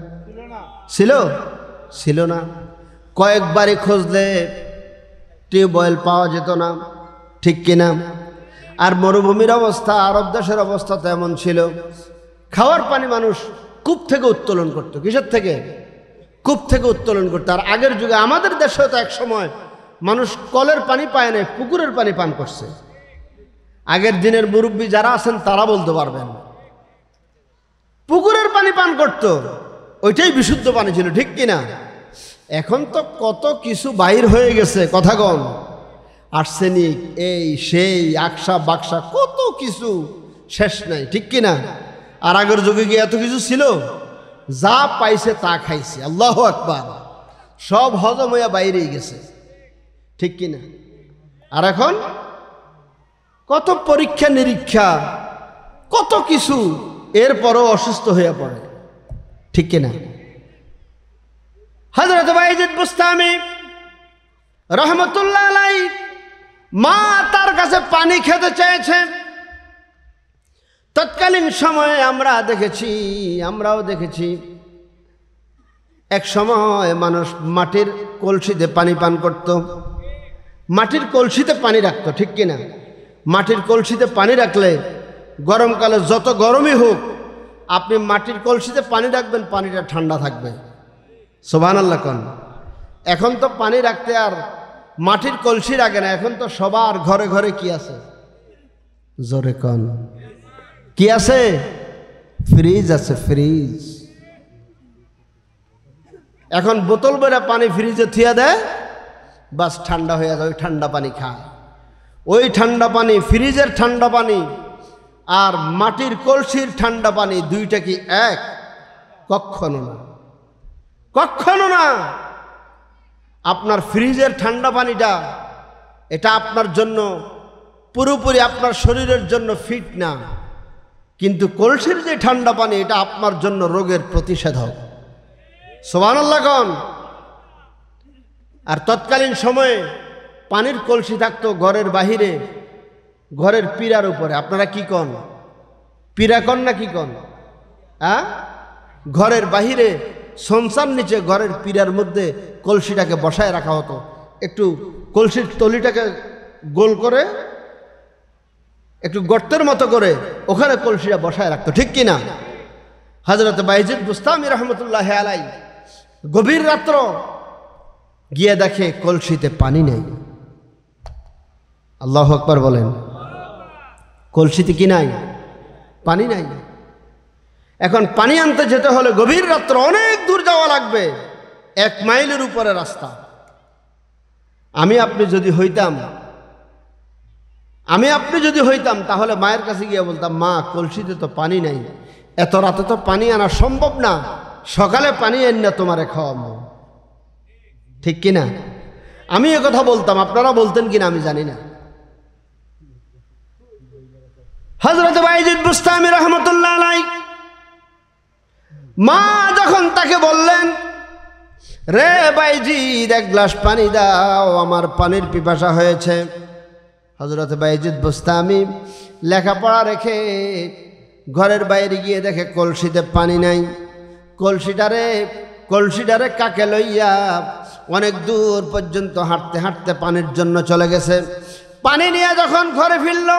ছিল না। কয়েকবারই খুঁজলে টিউবওয়েল পাওয়া যেত না। ঠিক কিনা? আর মরুভূমির অবস্থা, আরব দেশের অবস্থা তো এমন ছিল, খাওয়ার পানি মানুষ কূপ থেকে উত্তোলন করত। কিসের থেকে? কূপ থেকে উত্তোলন করতো। আর আগের যুগে আমাদের দেশেও তো এক সময় মানুষ কলের পানি পায় না, পুকুরের পানি পান করছে। আগের দিনের মুরব্বী যারা আছেন তারা বলতে পারবেন, পুকুরের পানি পান করত, ওইটাই বিশুদ্ধ পানি ছিল। ঠিক কিনা? এখন তো কত কিছু বাহির হয়ে গেছে, কথা কন, আর্সেনিক, এই সেই, আকসা বাক্সা, কত কিছু শেষ নাই। ঠিক কিনা? আর আগের যুগে কি এত কিছু ছিল? যা পাইছে তা খাইছে। আল্লাহু আকবার। সব হজম হইয়া বাইরেই গেছে। ঠিক কিনা? আর এখন কত পরীক্ষা নিরীক্ষা, কত কিছু, এরপরও অসুস্থ হয়ে পড়ে। ঠিক কিনা? হযরত বাইজিদ বুস্তামি রাহমাতুল্লাহ আলাইহি, মা তার কাছে পানি খেতে চেয়েছেন। তৎকালীন সময়ে আমরাও দেখেছি এক সময় মানুষ মাটির কলসিতে পানি পান করত, মাটির কলসিতে পানি রাখত। ঠিক কিনা? মাটির কলসিতে পানি রাখলে গরমকালে যত গরমই হোক, আপনি মাটির কলসিতে পানি রাখবেন, পানিটা ঠান্ডা থাকবে। সুবহানাল্লাহ কোন। এখন তো পানি রাখতে আর মাটির কলসি রাখে না, এখন তো সবার ঘরে ঘরে কি আছে? জোরে কোন। কি আছে? ফ্রিজ আছে, ফ্রিজ। এখন বোতল ভরে পানি ফ্রিজে থুয়ে দেয়, বাস ঠান্ডা হয়ে যায়, ওই ঠান্ডা পানি খায়। ওই ঠান্ডা পানি, ফ্রিজের ঠান্ডা পানি আর মাটির কলসির ঠান্ডা পানি, দুইটা কি এক? কখনো না, কখনো না। আপনার ফ্রিজের ঠান্ডা পানিটা এটা আপনার জন্য পুরোপুরি আপনার শরীরের জন্য ফিট না, কিন্তু কলসির যে ঠান্ডা পানি এটা আপনার জন্য রোগের প্রতিষেধক। সুবহানাল্লাহ কোন। আর তৎকালীন সময়ে পানির কলসি থাকতো ঘরের বাহিরে, ঘরের পীড়ার উপরে। আপনারা কি কন, পীড়া কন না কি কন? হ্যাঁ, ঘরের বাহিরে সংসার নিচে ঘরের পীড়ার মধ্যে কলসিটাকে বসায় রাখা হতো। একটু কলসির তলিটাকে গোল করে একটু গর্তের মতো করে ওখানে কলসিটা বসায় রাখতো, ঠিক কিনা? হযরত বাইজিদ বুস্তামি রহমতুল্লাহ আলাই গভীর রাত্র গিয়ে দেখে কলসিতে পানি নেই। আল্লাহু আকবার বলেন। কলসিতে কি নাই? পানি নাই। এখন পানি আনতে যেতে হলে গভীর রাত্র অনেক দূর যাওয়া লাগবে, 1 মাইলের উপরে রাস্তা। আমি আপনি যদি হইতাম তাহলে মায়ের কাছে গিয়ে বলতাম, মা কলসিতে তো পানি নাই, এত রাতে তো পানি আনা সম্ভব না, সকালে পানি এনে না তোমারে খাওয়াবো, ঠিক কিনা? আমি কথা বলতাম, আপনারা বলতেন কিনা আমি জানি না। হযরত বাইজিদ বুস্তামি রহমতুল্লাহ আলাইহি মা যখন তাকে বললেন, রে বাইজিদ 1 গ্লাস পানি দাও, আমার পানির পিপাসা হয়েছে। হযরত বাইজিদ বুস্তামি লেখাপড়া রেখে ঘরের বাইরে গিয়ে দেখে কলসিতে পানি নাই। কলসিটারে কাকে লইয়া অনেক দূর পর্যন্ত হাঁটতে হাঁটতে পানির জন্য চলে গেছে। পানি নিয়ে যখন ঘরে ফিরল,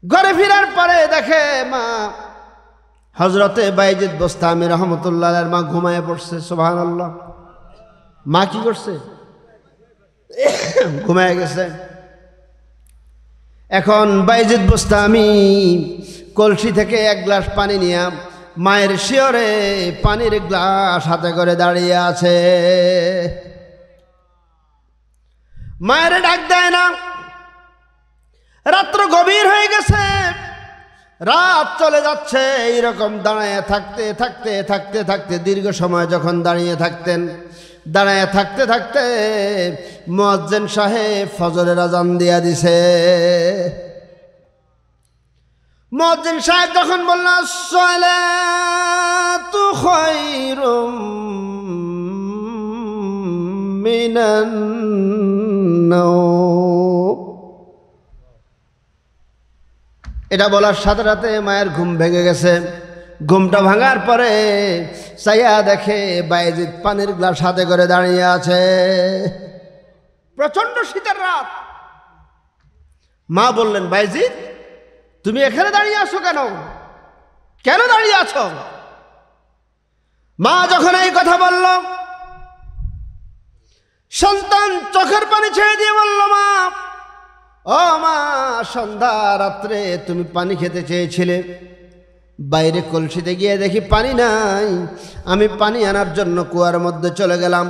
ঘরে ফিরার পরে দেখে মা হযরতে বাইজিদ বুস্তামি রহমতুল্লাহর মা ঘুমায় পড়ছে। সুবহানাল্লাহ। মা কি করছে? ঘুমায় গেছে। এখন বাইজিদ বুস্তামি কলসি থেকে 1 গ্লাস পানি নিয়ে মায়ের শিয়রে পানির গ্লাস হাতে করে দাঁড়িয়ে আছে। মায়ের ডাক দেয় না। রাত্র গভীর হয়ে গেছে, রাত চলে যাচ্ছে। এইরকম দাঁড়ায় থাকতে থাকতে থাকতে থাকতে দীর্ঘ সময় যখন দাঁড়িয়ে থাকতে থাকতে মুয়াজ্জিন সাহেব ফজরের আজান দিয়া দিছে। মুয়াজ্জিন সাহেব যখন বলল আসসালাতু খায়রুম মিনান নাওম, এটা বলার সাথে সাথে মায়ের ঘুম ভেঙে গেছে। ঘুমটা ভাঙার পরে চাইয়া দেখে বাইজিদ পানির গ্লাস হাতে করে দাঁড়িয়ে আছে। প্রচন্ড শীতের রাত। মা বললেন, বাইজিদ তুমি এখানে দাঁড়িয়ে আছো কেন? কেন দাঁড়িয়ে আছো? মা যখন এই কথা বলল, সন্তান চোখের পানি ছেড়ে দিয়ে বলল, মা, ও মা, সন্ধ্যা রাত্রে তুমি পানি খেতে চেয়েছিলে, বাইরে কলসিতে গিয়ে দেখি পানি নাই। আমি পানি আনার জন্য কুয়ার মধ্যে চলে গেলাম,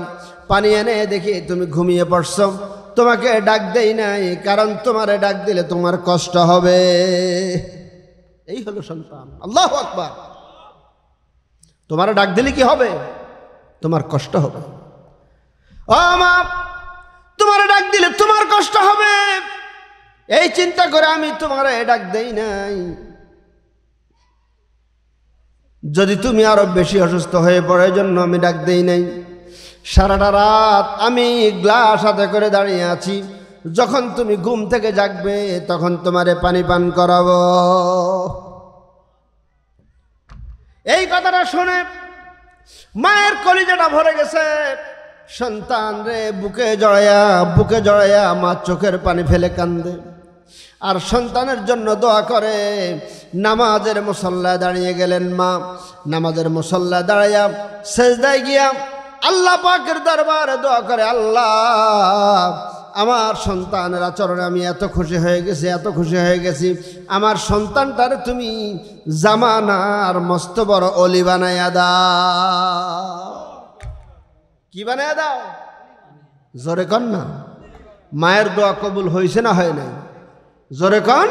পানি এনে দেখি তুমি ঘুমিয়ে পড়ছো। তোমাকে ডাক দেই নাই, কারণ তোমারে ডাক দিলে তোমার কষ্ট হবে। এই হলো সন্তান। আল্লাহু আকবার। তোমারে ডাক দিলে কি হবে? তোমার কষ্ট হবে। ও মা, তোমারে ডাক দিলে তোমার কষ্ট হবে, এই চিন্তা করে আমি তোমারে ডাক দেই নাই। যদি তুমি আরো বেশি অসুস্থ হয়ে পড়ে জন্য আমি ডাক দেই নাই। সারাটা রাত আমি গ্লাস হাতে করে দাঁড়িয়ে আছি, যখন তুমি ঘুম থেকে জাগবে তখন তোমারে পানি পান করাবো। এই কথাটা শুনে মায়ের কলিজাটা ভরে গেছে। সন্তান রে বুকে জড়াইয়া মা চোখের পানি ফেলে কান্দে আর সন্তানের জন্য দোয়া করে। নামাজের মুসল্লায় দাঁড়িয়ে গেলেন মা। নামাজের মুসল্লায় দাঁড়াইয়া সেজদায় গিয়া আল্লাহ পাকের দরবারে দোয়া করে, আল্লাহ, আমার সন্তানের আচরণে আমি এত খুশি হয়ে গেছি, আমার সন্তানটারে তুমি জামানার মস্ত বড় অলি বানাইয়া দাও। কি বানায় দাও, জোরে কন না। মায়ের দোয়া কবুল হয়েছে না হয় নাই? জোরে কন।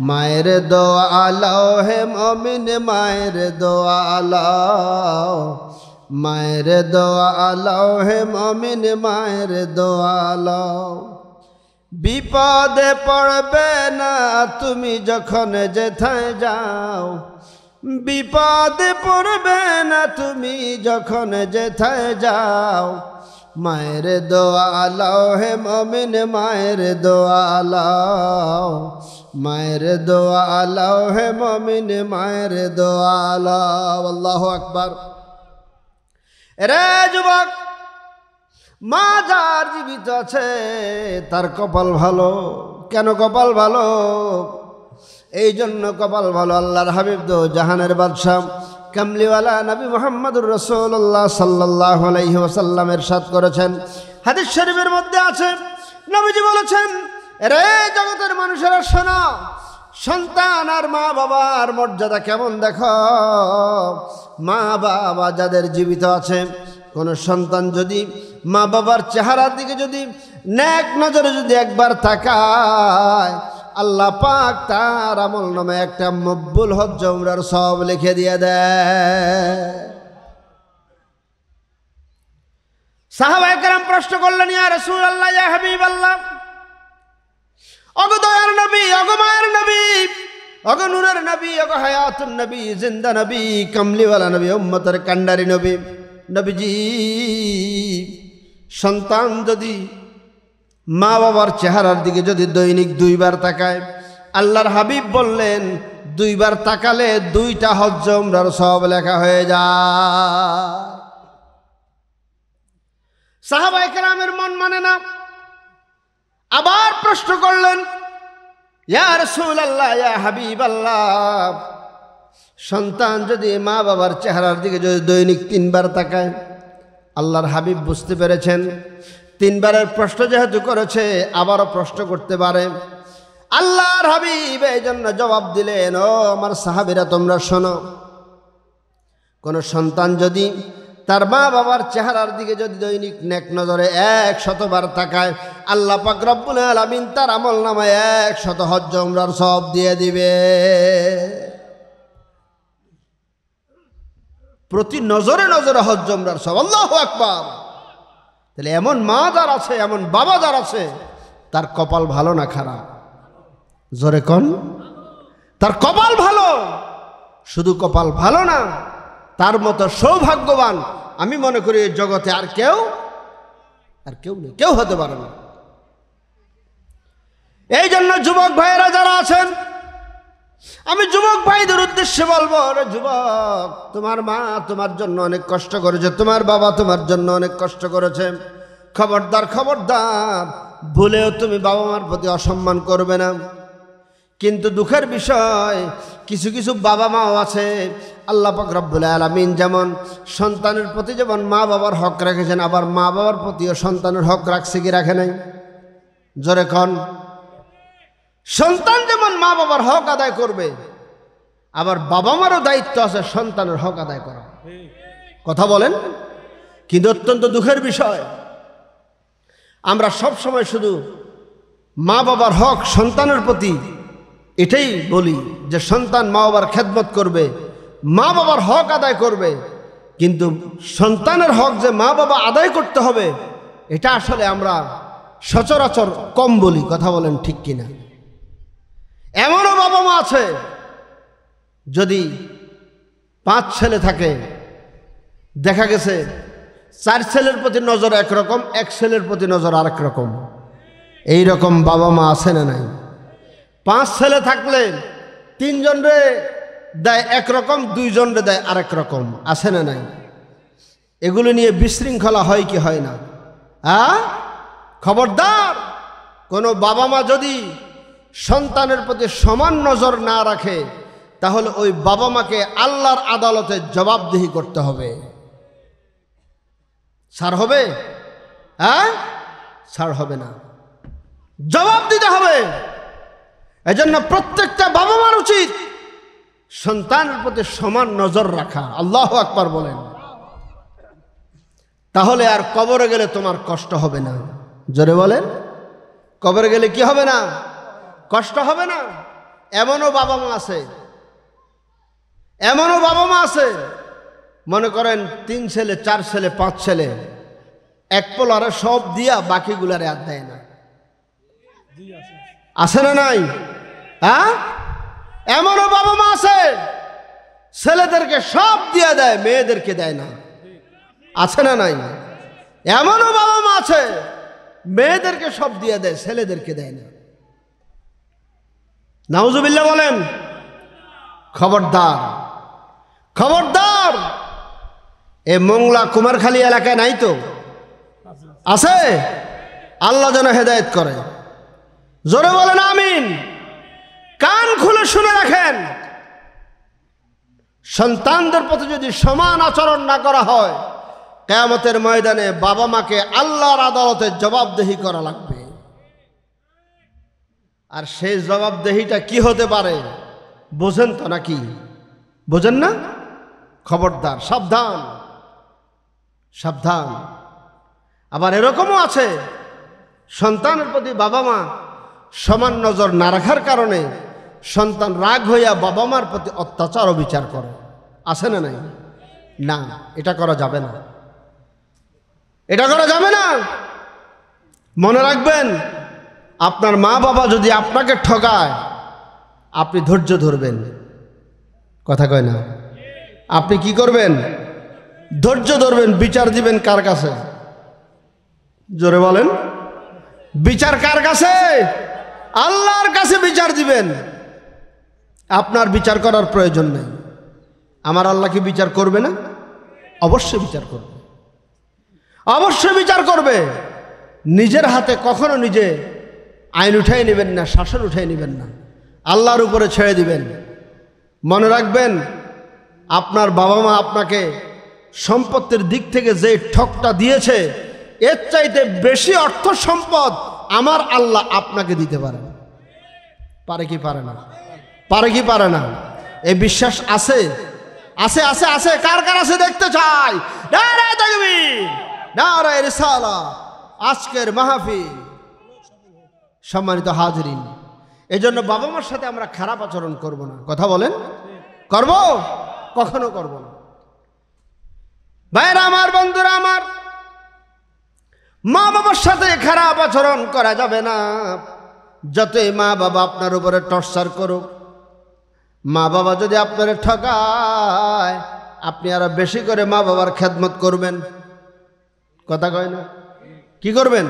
মায়ের দোয়া আলাও হে মমিন, মায়ের দোয়া আলাও, মায়ের দোয়া আলাও হে মমিন, মায়ের দোয়া আলাও। বিপদে পড়বে না তুমি যখন যেথায় যাও, বিপদে পড়বে না তুমি যখন যেথায় যাও। মায়ের দোয়া আলাও হে মমিন, মায়ের দোয়া আলাও, মায়ের দোয়া আলাও হে মমিন, মায়ের দোয়া আলাও। আল্লাহু আকবার। রে যুবক, মা যার জীবিত আছে তার কপাল ভালো। কেন কপাল ভালো? এই জন্য কপাল ভালো, আল্লাহর হাবিব দো জাহানের বাদশাহ কামলিওয়ালা নবী মুহাম্মদুর রাসূলুল্লাহ সাল্লাল্লাহু আলাইহি ওয়াসাল্লাম ইরশাদ করেছেন, হাদিস শরীফের মধ্যে আছে, নবীজি বলেছেন, রে জগতের মানুষেরা শোনো, সন্তান আর মা বাবার মর্যাদা কেমন দেখো। মা বাবা যাদের জীবিত আছে, কোন সন্তান যদি মা বাবার চেহারার দিকে যদি নেক নজরে যদি একবার তাকায়, আল্লাহ পাক তার আমল নামে একটা মকবুল হজ্জ উমরার সওয়াব লিখে দিয়ে দেয়। সাহাবায়ে কেরাম প্রশ্ন করলেন, ইয়া রাসূলুল্লাহ, ইয়া হাবিবাল্লাহ, ওগো দয়ার নবী, ওগো মায়ের নবী, ওগো নূরের নবী, ওগো হায়াতুন নবী, জিন্দা নবী, কামলিওয়ালা নবী, উম্মতের কান্ডারি নবী, নবীজি, সন্তান যদি মা বাবার চেহারার দিকে যদি দৈনিক 2 বার তাকায়, আল্লাহর হাবিব বললেন 2 বার তাকালে 2টা হজ্জ উমরার সওয়াব লেখা হয়ে যায়। সাহাবায়ে কেরামের মন মানে না, আবার প্রশ্ন করলেন, ইয়া রাসূলুল্লাহ, ইয়া হাবিবাল্লাহ, সন্তান যদি মা বাবার চেহারার দিকে যদি দৈনিক 3 বার তাকায়, আল্লাহর হাবিব বুঝতে পেরেছেন 3 বারের প্রশ্ন যেহেতু করেছে আবারও প্রশ্ন করতে পারে। আল্লাহর হাবিব এই জন্য জবাব দিলেন, ও আমার সাহাবীরা তোমরা শোনো, কোন সন্তান যদি তার মা বাবার চেহারার দিকে যদি দৈনিক নেক নজরে 100 বার তাকায়, আল্লাহ পাক রব্বুল আলামিন তার আমল নামায় 100 হজ্জ উমরার সওয়াব দিয়ে দিবে। প্রতি নজরে নজরে হজ্জ উমরার সওয়াব। আল্লাহু আকবার। তাহলে এমন মা যার আছে, এমন বাবা যার আছে, তার কপাল ভালো না খারাপ? জোরে কোন। তার কপাল ভালো। শুধু কপাল ভালো না, তার মতো সৌভাগ্যবান আমি মনে করি এই জগতে আর কেউ নেই, কেউ হতে পারে না। এই জন্য যুবক ভাইয়েরা যারা আছেন, আমি যুবক ভাইদের উদ্দেশ্যে বলবো, রে যুবক, তোমার মা তোমার জন্য অনেক কষ্ট করেছে, তোমার বাবা তোমার জন্য অনেক কষ্ট করেছে। খবরদার, খবরদার, ভুলেও তুমি বাবা মার প্রতি অসম্মান করবে না। কিন্তু দুঃখের বিষয়, কিছু কিছু বাবা মাও আছে, আল্লাহ পাক রব্বুল আলামিন যেমন সন্তানের প্রতি যেমন মা বাবার হক রেখেছেন, আবার মা বাবার প্রতিও সন্তানের হক রাখছে কি রাখে নাই? জোরে কন। সন্তান যেমন মা বাবার হক আদায় করবে, আবার বাবা মারও দায়িত্ব আছে সন্তানের হক আদায় করা। কথা বলেন। কিন্তু অত্যন্ত দুঃখের বিষয়, আমরা সব সময় শুধু মা বাবার হক সন্তানের প্রতি এটাই বলি যে সন্তান মা বাবার খেদমত করবে, মা বাবার হক আদায় করবে, কিন্তু সন্তানের হক যে মা বাবা আদায় করতে হবে, এটা আসলে আমরা সচরাচর কম বলি। কথা বলেন ঠিক কিনা? এমনও বাবা মা আছে, যদি 5 ছেলে থাকে, দেখা গেছে 4 ছেলের প্রতি নজর একরকম, 1 ছেলের প্রতি নজর আরেক রকম। এইরকম বাবা মা আছে না নাই? 5 ছেলে থাকলে 3 জনরে দেয় একরকম, 2 জনরে দেয় আরেক রকম, আছে না নাই? এগুলো নিয়ে বিশৃঙ্খলা হয় কি হয় না? খবরদার, কোনো বাবা মা যদি সন্তানের প্রতি সমান নজর না রাখে, তাহলে ওই বাবা মাকে আল্লাহর আদালতে জবাবদিহি করতে হবে। ছাড় হবে? ছাড় হবে না, জবাব দিতে হবে। এজন্য প্রত্যেকটা বাবা মার উচিত সন্তানের প্রতি সমান নজর রাখা। আল্লাহু আকবার বলেন। তাহলে আর কবরে গেলে তোমার কষ্ট হবে না। জোরে বলেন, কবরে গেলে কি হবে না? কষ্ট হবে না। এমনও বাবা মা আছে, এমনও বাবা মা আছে, মনে করেন 3 ছেলে 4 ছেলে 5 ছেলে, এক পোলারে সব দিয়া বাকিগুলারে আর দেয় না। আছে না নাই? হ্যাঁ, এমনও বাবা মা আছে ছেলেদেরকে সব দিয়ে দেয়, মেয়েদেরকে দেয় না। আছে না নাই? এমনও বাবা মা আছে মেয়েদেরকে সব দিয়ে দেয়, ছেলেদেরকে দেয় না। নাউজুবিল্লাহ বলেন। খবরদার, খবরদার। এ মোংলা কুমারখালী এলাকায় নাই তো? আছে? আল্লাহ যেন হেদায়েত করে। জোরে বলেন আমিন। কান খুলে শুনে রাখেন, সন্তানদের প্রতি যদি সমান আচরণ না করা হয়, কিয়ামতের ময়দানে বাবা মাকে আল্লাহর আদালতে জবাবদেহি করা লাগবে। আর সেই জবাবদেহিটা কি হতে পারে বোঝেন তো নাকি? বোঝেন না? খবরদার, সাবধান, সাবধান। আবার এরকমও আছে সন্তানের প্রতি বাবা মা সমান নজর না রাখার কারণে সন্তান রাগ হইয়া বাবা মার প্রতি অত্যাচার ও বিচার করে। আছে না নাই? না, এটা করা যাবে না, এটা করা যাবে না। মনে রাখবেন, আপনার মা বাবা যদি আপনাকে ঠকায়, আপনি ধৈর্য ধরবেন। কথা কয় না? আপনি কি করবেন? ধৈর্য ধরবেন। বিচার দিবেন কার কাছে? জোরে বলেন। বিচার কার কাছে? আল্লাহর কাছে বিচার দিবেন। আপনার বিচার করার প্রয়োজন নেই। আমার আল্লাহ কি বিচার করবে না? অবশ্যই বিচার করবে, অবশ্যই বিচার করবে। নিজের হাতে কখনো নিজে আইন উঠাই নেবেন না, শাসন উঠাই নেবেন না, আল্লাহর উপরে ছেড়ে দিবেন। মনে রাখবেন, আপনার বাবা মা আপনাকে সম্পত্তির দিক থেকে যে ঠকটা দিয়েছে, এর চাইতে বেশি অর্থ সম্পদ আমার আল্লাহ আপনাকে দিতে পারে। পারে কি পারে না? পারে কি পারে না? এই বিশ্বাস আছে? আছে, আছে, আছে। কার কার আছে দেখতে চাই? নারায়ে তাকবীর, নারায়ে রিসালাত। আজকের মাহফিল, সম্মানিত হাজিরিন, এজন্য বাবা মার সাথে আমরা খারাপ আচরণ করব না। কথা বলেন, করব? কখনো করব না। ভাইরা আমার, বন্ধুরা আমার, মা বাবার সাথে খারাপ আচরণ করা যাবে না। যতই মা বাবা আপনার উপরে টর্চার করুক, মা বাবা যদি আপনার ঠকায়, আপনি আরো বেশি করে মা বাবার খেদমত করবেন। কথা কয় না? কি করবেন?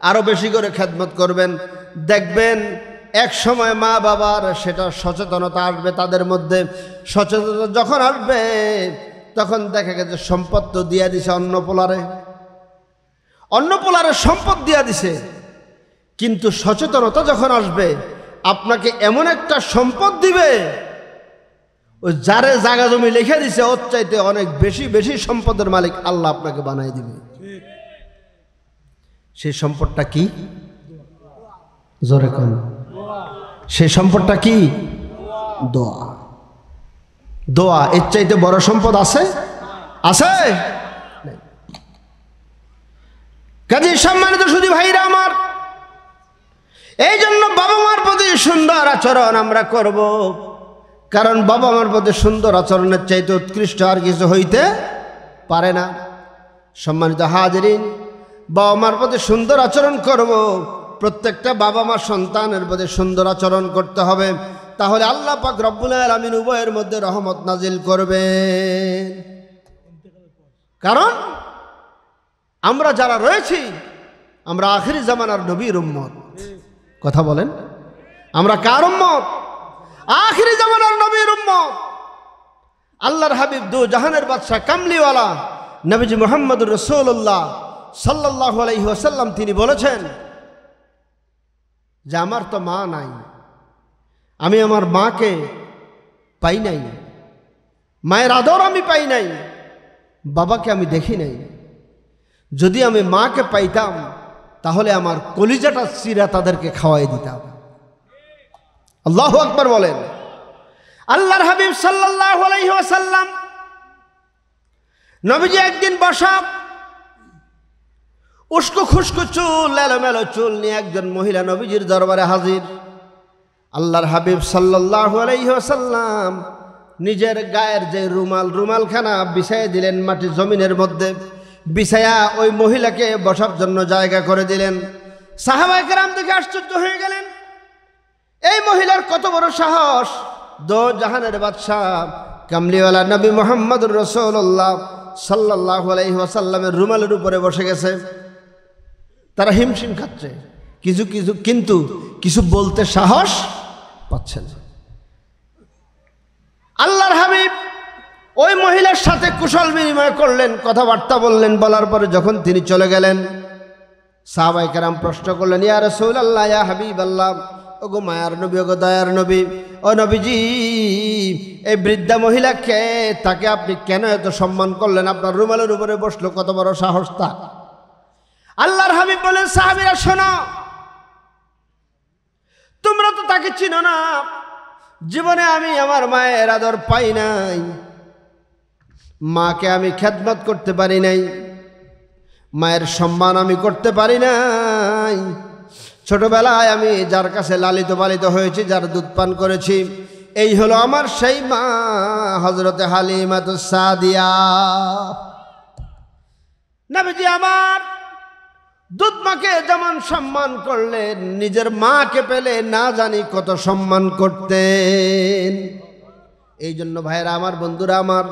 আরো বেশি করে খেদমত করবেন। দেখবেন এক সময় মা বাবার সেটা সচেতনতা আসবে তাদের মধ্যে। সচেতনতা যখন আসবে, তখন দেখা গেছে সম্পদ তো দিয়া দিছে অন্য পোলারে, অন্য পোলারে সম্পদ দিয়া দিছে, কিন্তু সচেতনতা যখন আসবে, আপনাকে এমন একটা সম্পদ দিবে, ওই যারে জায়গা জমি লিখে দিছে ওর চাইতে অনেক বেশি বেশি সম্পদের মালিক আল্লাহ আপনাকে বানাই দিবে। সেই সম্পদটা কি? জোরে কোন? সেই সম্পদটা কি? দোয়া। দোয়া। এর চাইতে বড় সম্পদ আছে? আছে? কাজে সম্মানিত সুধী ভাইরা আমার, এই জন্য বাবা মার প্রতি সুন্দর আচরণ আমরা করব। কারণ বাবা মার প্রতি সুন্দর আচরণের চাইতে উৎকৃষ্ট আর কিছু হইতে পারে না। সম্মানিত হাজিরিন, বাবা মার প্রতি সুন্দর আচরণ করব। প্রত্যেকটা বাবা মা সন্তানের প্রতি সুন্দর আচরণ করতে হবে, তাহলে আল্লাহ পাক রব্বুল আলামিন উভয়ের মধ্যে রহমত নাজিল করবেন। কারণ আমরা যারা রয়েছি, আমরা আখিরি জামানার নবীর উম্মত। কথা বলেন, আমরা কার উম্মত? আখিরি জামানার নবীর উম্মত। আল্লাহর হাবিব, দু জাহানের বাদশাহ, কামলিওয়ালা নবীজি মুহাম্মদুর রাসূলুল্লাহ সাল্লাল্লাহু আলাইহি ওয়াসাল্লাম তিনি বলেছেন যে আমার তো মা নাই, আমি আমার মাকে পাই নাই, মায়ের আদর আমি পাই নাই, বাবাকে আমি দেখি নাই। যদি আমি মাকে পাইতাম, তাহলে আমার কলিজাটা চিরা তাদেরকে খাওয়াই দিতাম। আল্লাহু আকবার বলেন। আল্লাহর হাবিব সাল্লাল্লাহু আলাইহি ওয়াসাল্লাম, নবীজি একদিন বসা উস্কো খুস্কো চুল, এলোমেলো চুল নিয়ে একজন মহিলা নবীজির দরবারে হাজির। আল্লাহর হাবিব সাল্লাল্লাহু আলাইহি ওয়াসাল্লাম নিজের গায়ের যে রুমালখানা বিছাইয়ে দিলেন মাটি জমিনের মধ্যে, বিছায়া ওই মহিলাকে বসার জন্য জায়গা করে দিলেন। সাহাবায়ে কেরাম দেখে আশ্চর্য হয়ে গেলেন, এই মহিলার কত বড় সাহস! দো জাহানের বাদশাহ কামলিওয়ালা নবী মুহাম্মদুর রাসূলুল্লাহ সাল্লাল্লাহু আলাইহি ওয়াসাল্লামের রুমালের উপরে বসে গেছে। তারা হিমশিম খাচ্ছে, কিন্তু কিছু বলতে সাহস পাচ্ছে না। আল্লাহর হাবিব ওই মহিলার সাথে কুশল বিনিময় করলেন, কথাবার্তা বললেন। বলার পরে যখন তিনি চলে গেলেন, সাহাবায়ে কেরাম প্রশ্ন করলেন, ইয়া রাসূলুল্লাহ, ইয়া হাবিবাল্লাহ, ওগো মায়ার নবী, ওগো দয়ার নবী, ও নবীজি, এই বৃদ্ধা মহিলাকে, তাকে আপনি কেন এত সম্মান করলেন? আপনার রুমালের উপরে বসলো, কত বড় সাহস তা! আল্লাহর হাবিব বলেন, সাহাবীরা শোনো, তোমরা তো তাকে চিনো না। জীবনে আমি আমার মায়ের আদর পাই নাই, মাকে আমি খেদমত করতে পারি নাই, মায়ের সম্মান আমি করতে পারি নাই। ছোটবেলায় আমি যার কাছে লালিত পালিত হয়েছি, যার দুধ পান করেছি, এই হলো আমার সেই মা, হযরতে হালিমাতুস সাদিয়া। নবীজি আমার দুধ মাকে যেমন সম্মান করলেন, নিজের মাকে পেলে না জানি কত সম্মান করতেন। এই জন্য ভাইরা আমার, বন্ধুরা আমার,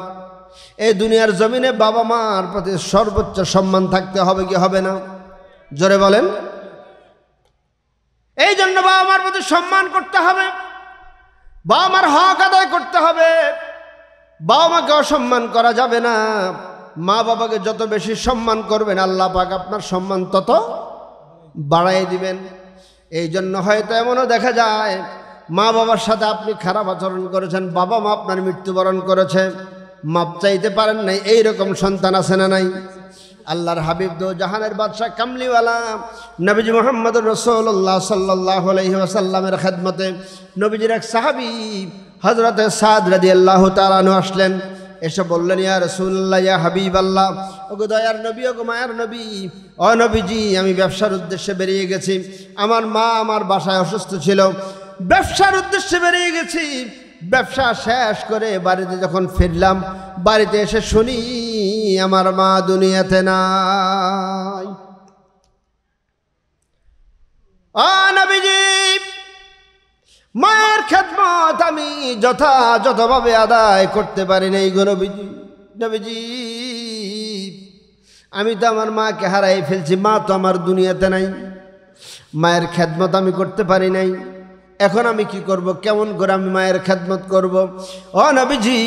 এই দুনিয়ার জমিনে বাবা মার প্রতি সর্বোচ্চ সম্মান থাকতে হবে কি হবে না? জোরে বলেন। এই জন্য বাবা মার প্রতি সম্মান করতে হবে, বাবা মার হক আদায় করতে হবে। বাবা মাকে অসম্মান করা যাবে না। মা বাবাকে যত বেশি সম্মান করবেন, আল্লাহ পাক আপনার সম্মান তত বাড়াই দিবেন। এই জন্য হয়তো এমনও দেখা যায়, মা বাবার সাথে আপনি খারাপ আচরণ করেছেন, বাবা মা আপনার মৃত্যুবরণ করেছে, মাপ চাইতে পারেন নাই, এইরকম সন্তান আছে না নাই? আল্লাহর হাবিব দো জাহানের বাদশাহ কামলিওয়ালা নবীজি মুহাম্মদুর রাসূলুল্লাহ সাল্লাল্লাহু আলাইহি ওয়াসাল্লামের খেদমতে নবীজির এক সাহাবী হযরতে সাদ রাদিয়াল্লাহু তাআলা আনহু আসলেন। এসে বললেন, ইয়া রাসূলুল্লাহ, ইয়া হাবিবাল্লাহ, ওগো দয়ার নবী, ওগো মায়ার নবী, ও নবীজি, আমি ব্যবসার উদ্দেশ্যে বেরিয়ে গেছি। আমার মা আমার বাসায় অসুস্থ ছিল, ব্যবসার উদ্দেশ্যে বেরিয়ে গেছি। ব্যবসা শেষ করে বাড়িতে যখন ফিরলাম, বাড়িতে এসে শুনি আমার মা দুনিয়াতে নাই। ও নবীজি, মায়ের খেদমত আমি যথাযথভাবে আদায় করতে পারি নাই গো নবীজি। নবীজি, আমি তো আমার মাকে হারাই ফেলছি, মা তো আমার দুনিয়াতে নাই, মায়ের খেদমত আমি করতে পারি নাই। এখন আমি কি করব? কেমন করে আমি মায়ের খেদমত করব? ও নবীজি,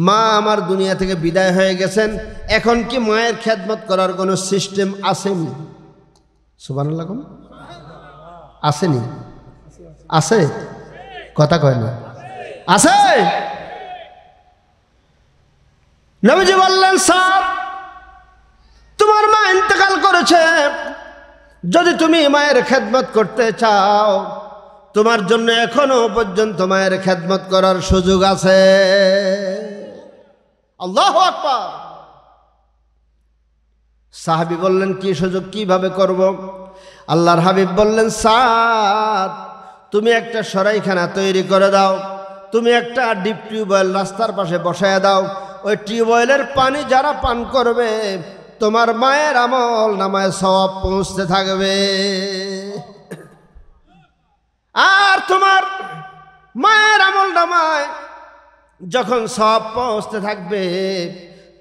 মা আমার দুনিয়া থেকে বিদায় হয়ে গেছেন, এখন কি মায়ের খেদমত করার কোনো সিস্টেম আসেনি? সুবহানাল্লাহ, আসেনি? আছে? কথা কয় না, আছে। নবীজি বললেন, সাদ, তোমার মা ইন্তেকাল করেছে, যদি তুমি মায়ের খেদমত করতে চাও, তোমার জন্য এখনো পর্যন্ত মায়ের খেদমত করার সুযোগ আছে। আল্লাহু আকবার। সাহাবী বললেন, কি সুযোগ, কিভাবে করব? আল্লাহর হাবিব বললেন, সাদ, তুমি একটা সরাইখানা তৈরি করে দাও, তুমি একটা ডিপ টিউবওয়েল রাস্তার পাশে বসায় দাও। ওই টিউবওয়েলের পানি যারা পান করবে, তোমার মায়ের আমল নামায় সওয়াব পৌঁছতে থাকবে। আর তোমার মায়ের আমল নামায় যখন সওয়াব পৌঁছতে থাকবে,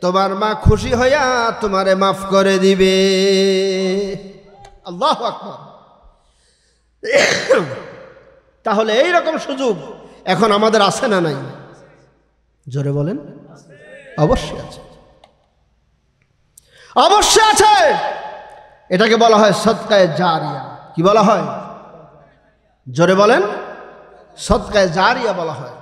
তোমার মা খুশি হইয়া তোমারে মাফ করে দিবে। আল্লাহু আকবার। তাহলে এই রকম সুযোগ এখন আমাদের আছে না নাই? জোরে বলেন। অবশ্যই আছে, অবশ্যই আছে। এটাকে বলা হয় সদকায়ে জারিয়া। কি বলা হয়? জোরে বলেন। সদকায়ে জারিয়া বলা হয়।